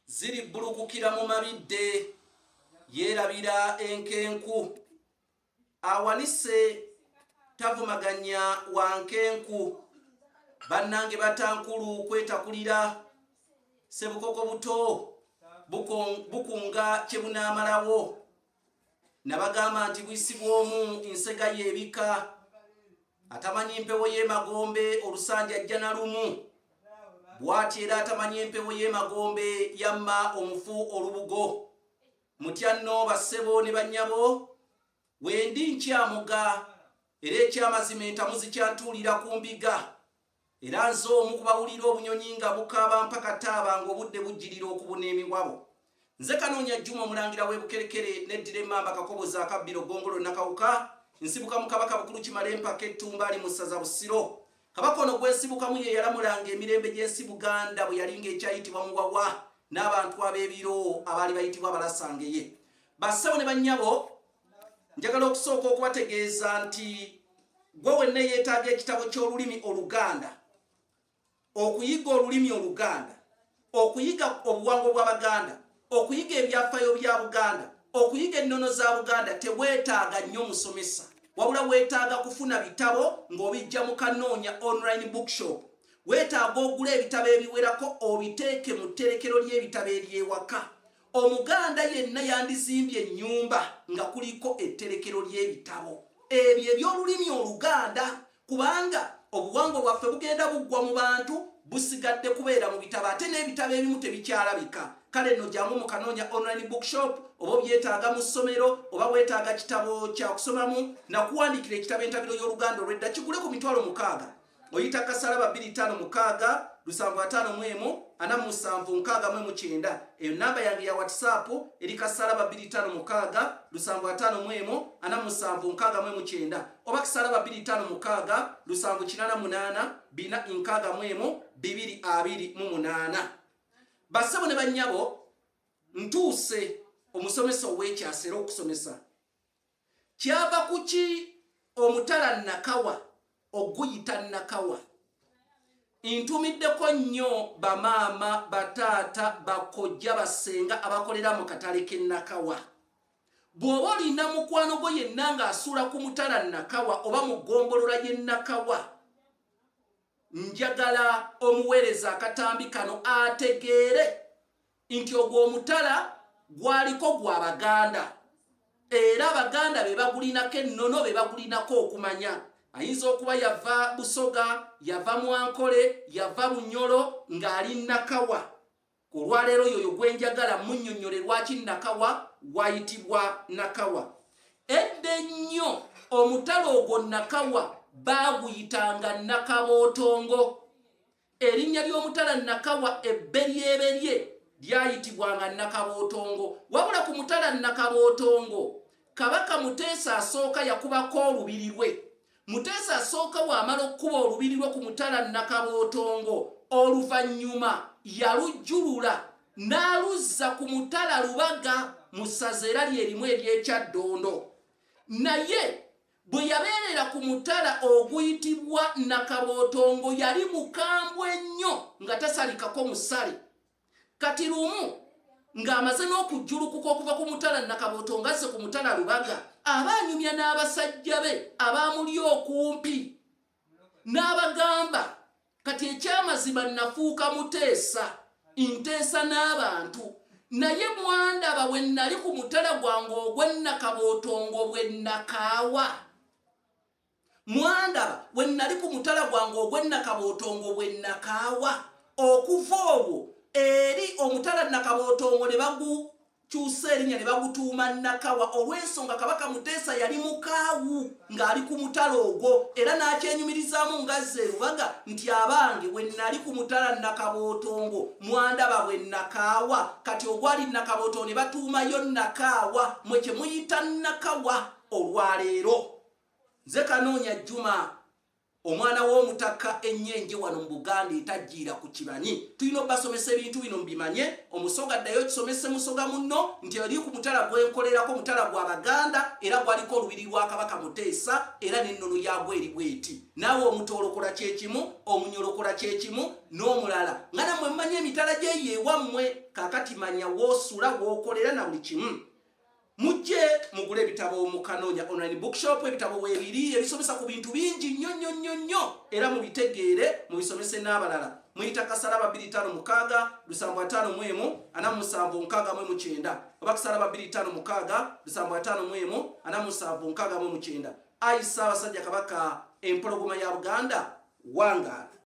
ziri bulukukira mu mabidde yerabira enkenku awanise tavumaganya wankenku bannange batankulu kwetakulira sebukoko buto bukunga kyebunamalawo nabagamba nti bwisi bw'omu nsega yebika atamanyi empewo y'emagombe olusanja ajja na lumu bw'ati era atamanyi empewo y'emagombe yamma omufu olubugo mutya nno bassebo ne bannyabo wendi nkyamuga era ekyamazima entamu zikyantuulira ku mbiga era nze omu kubawulira obunyonyi nga bukaaba mpaka taaba ng'obudde bujjirira okubuna emiwabo nze Kanoonya Juma omulangira w'ebukerekere neddira emmamba kakoboza akabbiro gongolo nakawuka nsibuka mu kabaka bukulu kimala empaka ettumba ali mu ssaza Busiro kabaka ono gwesibukamu ye yalamulanga emirembe gy'ensi Buganda bwe yalinga ekyayitibwa Muwawa n'abantu ab'ebiro abaali bayitibwa Balasangeye. Bassebo ne bannyabo njagala okusooka okubategeeza nti gwe wenna yeetaaga ekitabo ky'olulimi Oluganda okuyiga olulimi Oluganda okuyiga obuwango bw'Abaganda okuyiga ebyafaayo bya Buganda okuyiga ennono za Buganda teweetaaga nnyo musomesa wabula weetaaga kufuna bitabo ng'obijja mu Kanoonya online bookshop weetaaga ogula ebitabo ebiwerako obiteeke mu tterekero ly'ebitabo ery'ewaka Omuganda yenna yandizimbye ennyumba nga kuliko etterekero ly'ebitabo ebyo eby'olulimi Oluganda kubanga obuwango bwaffe bugenda buggwa mu bantu busigadde kubeera mu bitabo ate n'ebitabo ebimu tebikyalabika kale nno jangu mu Kanoonya online bookshop oba byetaaga mu ssomero oba weetaaga kitabo kya kusomamu na kuwandikira ekitabo entabiro y'Oluganda olw'edda kigule ku mitwalo 6 oyita kasalaba 25 751 4769 eyo namba yange ya WhatsApp eri kasalaba 25 751 4769 oba kasalaba 25 788 228. Bassebo ne bannyabo ntuuse omusomesa ow'ekyasera okusomesa kyava kuki omutala Nakawa oguyita Nakawa ntumiddeko nnyo bamaama bataata bakojja basenga abakolera mu katale k'e Nakawa bw'oba olina mukwano gwo yenna ng'asuula ku mutala Nakawa oba mu ggombolola y'e Nakawa njagala omuweereza akatambi kano ategeere nti ogwo omutala gwaliko gwa Baganda era Abaganda be bagulinako ennono be bagulinako okumanya ayinza okuba yava Busoga yava Mwankole yava Bunyolo ng'ali Nakawa ku lwaleero yoyo gwenjagala munnyonnyole lwaki Nakawa wayitibwa Nakawa edda ennyo omutala ogwo Nakawa baaguyitanga Nakabootongo erinnya ly'omutala Nakawa ebberyeberye lyayitibwanga Nakabootongo wabula ku mutala Nakabootongo Kabaka Muteesa asooka yakubako olubiri lwe Muteesa asooka w'amala okkuba olubiri lwe ku mutala Nakabootongo oluvannyuma yalujjulula n'aluzza ku mutala Lubaga mu ssaza era lyerimu ery'Ekyaddondo naye bwe yabeerera ku mutala oguyitibwa Nakabootongo yali mukambwe nnyo nga tasalikako musale kati lumu ng'amaze n'okujjulukuka okuva ku mutala Nakabootongo azze ku mutala Lubaga aba anyumya n'abasajja be abaamuli okumpi n'abagamba kati ekyamazima nafuuka Muteesa nteesa n'abantu naye mwandaba bwe nnali ku mutala gwange ogw'e Nakabootongo bwe nakaawa mwandaba bwe nnali ku mutala gwange ogw'e Nakabootongo bwe nakaawa okuva olwo eri omutala Nakabootongo ne bagukyusa erinnya ne bagutuuma Nakawa olw'ensonga Kabaka Muteesa yali mukaawu ng'ali ku mutala ogwo era n'akyenyumirizaamu ng'azze Lubaga nti abange bwe nnali ku mutala Nakabootongo mwandaba bwe nakaawa kati ogwali Nakabootongo ne batuumayo Nakaawa mwe kye muyita Nakawa olwaleero. Nze Kanoonya Juma omwana w'omutaka ennyenje wano mu Buganda etajjiira ku kibanyi tulina obasomesa ebintu bino mbimanye omusoga ddayo kisomese musoga munno nti oli ku mutala gwenkolerako mutala gwa Baganda era gwaliko olubiri lwa Kabaka Muteesa era n'ennono yagwo eri bweti naawe omutolokola kyekimu omunyolokola kyekimu n'omulala nga nammwe mmanyi emitala gye yeewammwe kaakati manya woosula wookolera na buli kimu mujje mugule ebitabo mukanoonya online bookshop ebitabo weebiri ebisomesa ku bintu bingi nnyo era mubitegeere mubisomese n'abalala muyita kasalaba 256 751 4769 oba kasalaba 256 751 4769 Ayi Ssaabasajja Kabaka empologoma ya Buganda wangaala.